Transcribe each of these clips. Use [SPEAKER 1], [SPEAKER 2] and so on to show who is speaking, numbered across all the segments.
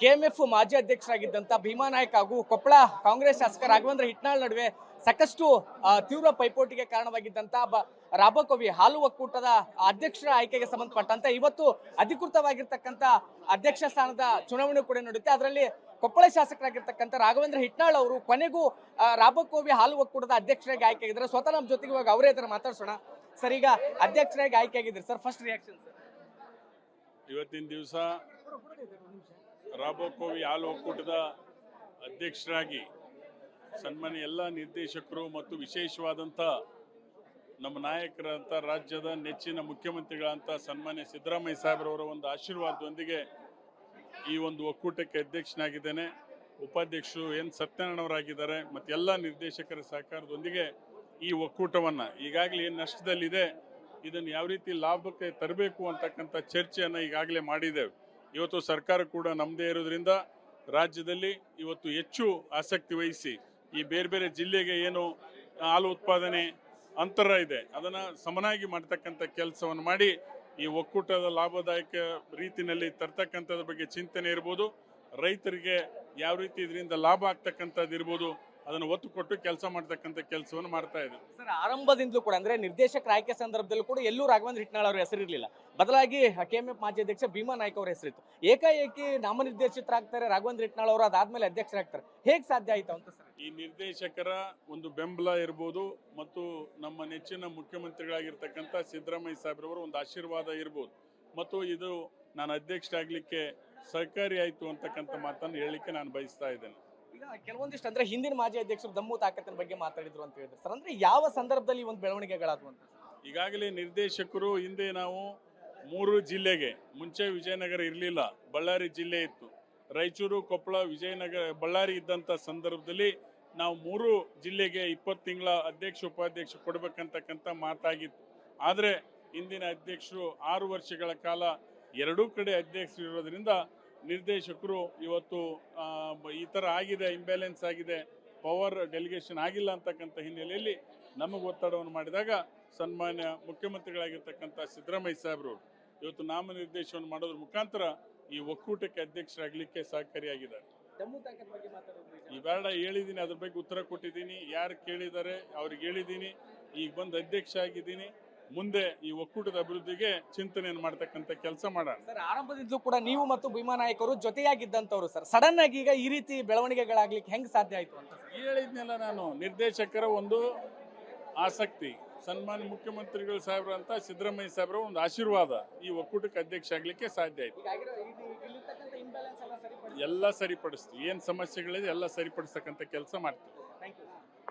[SPEAKER 1] KMF ಮಾಜಿ ಅಧ್ಯಕ್ಷರಾಗಿದ್ದಂತ ಭೀಮಾ ನಾಯಕ್ ಹಾಗೂ ಕೊಪ್ಪಳ ಕಾಂಗ್ರೆಸ್ ಶಾಸಕ ರಾಘವೇಂದ್ರ ಹಿಟ್ನಾಳ್ ನಡುವೆ ಸಾಕಷ್ಟು ತೀವ್ರ ಪೈಪೋಟಿಗೆ ಕಾರಣವಾಗಿದ್ದಂತ ರಾಬಕೋವಿ ಹಾಲು ಒಕ್ಕೂಟದ ಅಧ್ಯಕ್ಷರ ಆಯ್ಕೆಗೆ ಸಂಬಂಧಪಟ್ಟಂತೆ ಇವತ್ತು ಅಧಿಕೃತವಾಗಿರ್ತಕ್ಕಂಥ ಅಧ್ಯಕ್ಷ ಸ್ಥಾನದ ಚುನಾವಣೆ ಕೂಡ ನಡೆಯುತ್ತೆ. ಅದರಲ್ಲಿ ಕೊಪ್ಪಳ ಶಾಸಕರಾಗಿರ್ತಕ್ಕಂಥ ರಾಘವೇಂದ್ರ ಹಿಟ್ನಾಳ್ ಅವರು ಕೊನೆಗೂ ರಾಬಕೋವಿ ಹಾಲು ಒಕ್ಕೂಟದ ಅಧ್ಯಕ್ಷರಾಗಿ ಆಯ್ಕೆಯಾಗಿದ್ದಾರೆ. ಸ್ವತಃ ನಮ್ಮ ಜೊತೆಗೆ ಇವಾಗ ಅವರೇ ಅದನ್ನ ಮಾತಾಡ್ಸೋಣ. ಸರ್, ಈಗ ಅಧ್ಯಕ್ಷರಾಗಿ ಆಯ್ಕೆಯಾಗಿದ್ದಾರೆ ಸರ್, ಫಸ್ಟ್ ರಿಯಾಕ್ಷನ್ ಸರ್?
[SPEAKER 2] ಇವತ್ತಿನ ದಿವಸ ರಾಬಕೋವಿ ಹಾಲು ಒಕ್ಕೂಟದ ಅಧ್ಯಕ್ಷರಾಗಿ ಸನ್ಮಾನ್ಯ ಎಲ್ಲ ನಿರ್ದೇಶಕರು ಮತ್ತು ವಿಶೇಷವಾದಂಥ ನಮ್ಮ ನಾಯಕರಂತ ರಾಜ್ಯದ ನೆಚ್ಚಿನ ಮುಖ್ಯಮಂತ್ರಿಗಳಂತ ಸನ್ಮಾನ್ಯ ಸಿದ್ದರಾಮಯ್ಯ ಸಾಹೇಬ್ರವರ ಒಂದು ಆಶೀರ್ವಾದದೊಂದಿಗೆ ಈ ಒಂದು ಒಕ್ಕೂಟಕ್ಕೆ ಅಧ್ಯಕ್ಷನಾಗಿದ್ದೇನೆ. ಉಪಾಧ್ಯಕ್ಷರು ಎನ್ ಸತ್ಯನಾರಾಯಣವರಾಗಿದ್ದಾರೆ ಮತ್ತು ಎಲ್ಲ ನಿರ್ದೇಶಕರ ಸಹಕಾರದೊಂದಿಗೆ ಈ ಒಕ್ಕೂಟವನ್ನು ಈಗಾಗಲೇ ಏನು ನಷ್ಟದಲ್ಲಿದೆ ಇದನ್ನು ಯಾವ ರೀತಿ ಲಾಭಕ್ಕೆ ತರಬೇಕು ಅಂತಕ್ಕಂಥ ಚರ್ಚೆಯನ್ನು ಈಗಾಗಲೇ ಮಾಡಿದ್ದೇವೆ. ಇವತ್ತು ಸರ್ಕಾರ ಕೂಡ ನಮ್ಮದೇ ಇರೋದ್ರಿಂದ ರಾಜ್ಯದಲ್ಲಿ ಇವತ್ತು ಹೆಚ್ಚು ಆಸಕ್ತಿ ವಹಿಸಿ ಈ ಬೇರೆ ಬೇರೆ ಜಿಲ್ಲೆಗೆ ಏನು ಹಾಲು ಉತ್ಪಾದನೆ ಅಂತರ ಇದೆ ಅದನ್ನು ಸಮನಾಗಿ ಮಾಡ್ತಕ್ಕಂಥ ಕೆಲಸವನ್ನು ಮಾಡಿ ಈ ಒಕ್ಕೂಟದ ಲಾಭದಾಯಕ ರೀತಿಯಲ್ಲಿ ತರ್ತಕ್ಕಂಥದ್ರ ಬಗ್ಗೆ ಚಿಂತನೆ ಇರ್ಬೋದು, ರೈತರಿಗೆ ಯಾವ ರೀತಿ ಇದರಿಂದ ಲಾಭ ಆಗ್ತಕ್ಕಂಥದ್ದು ಇರ್ಬೋದು ಅದನ್ನು ಒತ್ತು ಕೊಟ್ಟು ಕೆಲಸ ಮಾಡ್ತಕ್ಕಂಥ ಕೆಲಸವನ್ನು ಮಾಡ್ತಾ ಇದೆ.
[SPEAKER 1] ಸರ್, ಆರಂಭದಿಂದಲೂ ಕೂಡ ಅಂದ್ರೆ ನಿರ್ದೇಶಕರ ಆಯ್ಕೆ ಸಂದರ್ಭದಲ್ಲೂ ಕೂಡ ಎಲ್ಲೂ ರಾಘವೇಂದ್ರ ಹಿಟ್ನಾಳ್ ಅವರ ಹೆಸರಿರಲಿಲ್ಲ. ಬದಲಾಗಿ ಕೆಎಂಎಫ್ ಮಾಜಿ ಅಧ್ಯಕ್ಷ ಭೀಮಾ ನಾಯ್ಕ ಅವರ ಹೆಸರಿತ್ತು. ಏಕಾಏಕಿ ನಾಮನಿರ್ದೇಶಿತರಾಗ್ತಾರೆ ರಾಘವೇಂದ್ರ ಹಿಟ್ನಾಳ್ ಅವರು, ಅದಾದ್ಮೇಲೆ ಅಧ್ಯಕ್ಷರಾಗ್ತಾರೆ. ಹೇಗೆ ಸಾಧ್ಯ ಆಯ್ತು ಅಂತ ಸರ್?
[SPEAKER 2] ಈ ನಿರ್ದೇಶಕರ ಒಂದು ಬೆಂಬಲ ಇರ್ಬೋದು ಮತ್ತು ನಮ್ಮ ನೆಚ್ಚಿನ ಮುಖ್ಯಮಂತ್ರಿಗಳಾಗಿರ್ತಕ್ಕಂಥ ಸಿದ್ದರಾಮಯ್ಯ ಸಾಹೇಬ್ರವರ ಒಂದು ಆಶೀರ್ವಾದ ಇರ್ಬೋದು ಮತ್ತು ಇದು ನಾನು ಅಧ್ಯಕ್ಷರಾಗಲಿಕ್ಕೆ ಸಹಕಾರಿ ಆಯಿತು ಅಂತಕ್ಕಂಥ ಮಾತನ್ನು ಹೇಳಲಿಕ್ಕೆ ನಾನು ಬಯಸ್ತಾ ಇದ್ದೇನೆ.
[SPEAKER 1] ಈಗ ಕೆಲವೊಂದಿಷ್ಟು ಅಂದ್ರೆ ಹಿಂದಿನ ಮಾಜಿ ಅಧ್ಯಕ್ಷರು ದಮ್ಮು ತಾಕತ್ತಿನ ಬಗ್ಗೆ ಮಾತಾಡಿದ್ರು ಅಂತ ಹೇಳಿದ್ರು ಸರ್. ಅಂದ್ರೆ ಯಾವ ಸಂದರ್ಭದಲ್ಲಿ ಒಂದು ಬೆಳವಣಿಗೆಗಳಾದವು ಅಂತ?
[SPEAKER 2] ಈಗಾಗಲೇ ನಿರ್ದೇಶಕರು ಹಿಂದೆ ನಾವು 3 ಜಿಲ್ಲೆಗೆ, ಮುಂಚೆ ವಿಜಯನಗರ ಇರಲಿಲ್ಲ, ಬಳ್ಳಾರಿ ಜಿಲ್ಲೆ ಇತ್ತು, ರಾಯಚೂರು, ಕೊಪ್ಪಳ, ವಿಜಯನಗರ, ಬಳ್ಳಾರಿ ಇದ್ದಂಥ ಸಂದರ್ಭದಲ್ಲಿ ನಾವು 3 ಜಿಲ್ಲೆಗೆ 20 ತಿಂಗಳ ಅಧ್ಯಕ್ಷ ಉಪಾಧ್ಯಕ್ಷ ಕೊಡಬೇಕಂತಕ್ಕಂಥ ಮಾತಾಗಿತ್ತು. ಆದರೆ ಇಂದಿನ ಅಧ್ಯಕ್ಷರು 6 ವರ್ಷಗಳ ಕಾಲ ಎರಡೂ ಕಡೆ ಅಧ್ಯಕ್ಷರು ಇರೋದ್ರಿಂದ ನಿರ್ದೇಶಕರು ಇವತ್ತು ಈ ಥರ ಆಗಿದೆ, ಇಂಬ್ಯಾಲೆನ್ಸ್ ಆಗಿದೆ, ಪವರ್ ಡೆಲಿಗೇಷನ್ ಆಗಿಲ್ಲ ಅಂತಕ್ಕಂಥ ಹಿನ್ನೆಲೆಯಲ್ಲಿ ನಮಗೆ ಒತ್ತಡವನ್ನು ಮಾಡಿದಾಗ ಸನ್ಮಾನ್ಯ ಮುಖ್ಯಮಂತ್ರಿಗಳಾಗಿರ್ತಕ್ಕಂಥ ಸಿದ್ದರಾಮಯ್ಯ ಸಾಹೇಬರು ಇವತ್ತು ನಾಮನಿರ್ದೇಶನವನ್ನು ಮಾಡೋದ್ರ ಮುಖಾಂತರ ಈ ಒಕ್ಕೂಟಕ್ಕೆ ಅಧ್ಯಕ್ಷರಾಗಲಿಕ್ಕೆ ಸಹಕಾರಿಯಾಗಿದ್ದಾರೆ. ಇವೆರಡ ಹೇಳಿದ್ದೀನಿ, ಅದ್ರ ಬಗ್ಗೆ ಉತ್ತರ ಕೊಟ್ಟಿದ್ದೀನಿ. ಯಾರು ಕೇಳಿದ್ದಾರೆ ಅವ್ರಿಗೆ ಹೇಳಿದ್ದೀನಿ. ಈಗ ಬಂದು ಅಧ್ಯಕ್ಷ ಆಗಿದ್ದೀನಿ. ಮುಂದೆ ಈ ಒಕ್ಕೂಟದ ಅಭಿವೃದ್ಧಿಗೆ ಚಿಂತನೆಯನ್ನು ಮಾಡ್ತಕ್ಕಂಥ ಕೆಲಸ ಮಾಡೋಣ.
[SPEAKER 1] ಸರ್, ಆರಂಭದಿಂದಲೂ ಕೂಡ ನೀವು ಮತ್ತು ಭೀಮಾ ನಾಯಕರು ಜೊತೆಯಾಗಿದ್ದಂಥವ್ರು ಸರ್. ಸಡನ್ ಆಗಿ ಈಗ ಈ ರೀತಿ ಬೆಳವಣಿಗೆಗಳಾಗ್ಲಿಕ್ಕೆ ಹೆಂಗ್ ಸಾಧ್ಯ ಆಯ್ತು ಅಂತ?
[SPEAKER 2] ಹೇಳಿದ್ನೆಲ್ಲ ನಾನು, ನಿರ್ದೇಶಕರ ಒಂದು ಆಸಕ್ತಿ, ಸನ್ಮಾನ್ಯ ಮುಖ್ಯಮಂತ್ರಿಗಳು ಸಾಹೇಬ್ರ ಅಂತ ಸಿದ್ದರಾಮಯ್ಯ ಸಾಹೇಬ್ರ ಒಂದು ಆಶೀರ್ವಾದ ಈ ಒಕ್ಕೂಟಕ್ಕೆ ಅಧ್ಯಕ್ಷ ಆಗ್ಲಿಕ್ಕೆ ಸಾಧ್ಯ ಆಯ್ತು. ಎಲ್ಲ ಸರಿಪಡಿಸ್ತೀವಿ, ಏನ್ ಸಮಸ್ಯೆಗಳಿದೆ ಎಲ್ಲ ಸರಿಪಡಿಸ್ತಕ್ಕಂಥ ಕೆಲಸ ಮಾಡ್ತೀವಿ.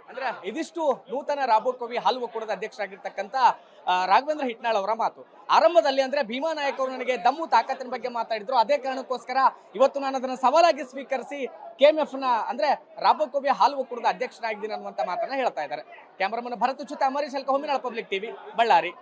[SPEAKER 1] ಅಂದ್ರೆ ಇದಿಷ್ಟು ನೂತನ ರಾಬಕೋವಿ ಹಾಲು ಒಕ್ಕೂಟದ ಅಧ್ಯಕ್ಷರಾಗಿರ್ತಕ್ಕಂಥ ರಾಘವೇಂದ್ರ ಹಿಟ್ನಾಳ್ ಅವರ ಮಾತು. ಆರಂಭದಲ್ಲಿ ಅಂದ್ರೆ ಭೀಮಾ ನಾಯಕ್ ಅವರು ನನಗೆ ದಮ್ಮು ತಾಕತ್ತಿನ ಬಗ್ಗೆ ಮಾತಾಡಿದ್ರು. ಅದೇ ಕಾರಣಕ್ಕೋಸ್ಕರ ಇವತ್ತು ನಾನು ಅದನ್ನ ಸವಾಲಾಗಿ ಸ್ವೀಕರಿಸಿ ಕೆಎಂಎಫ್ ನ ಅಂದ್ರೆ ರಾಬಕೋವಿ ಹಾಲು ಒಕ್ಕೂಟದ ಅಧ್ಯಕ್ಷರಾಗಿದ್ದೀನಿ ಅನ್ನುವಂತ ಮಾತನ್ನ ಹೇಳ್ತಾ ಇದ್ದಾರೆ. ಕ್ಯಾಮರಾಮನ್ ಭರತ್ ಜೊತೆ ಅಮರೀಶ್ ಅಲ್ಕ, ಹೊಮ್ಮಿನಾಳ್ ಪಬ್ಲಿಕ್ ಟಿವಿ, ಬಳ್ಳಾರಿ.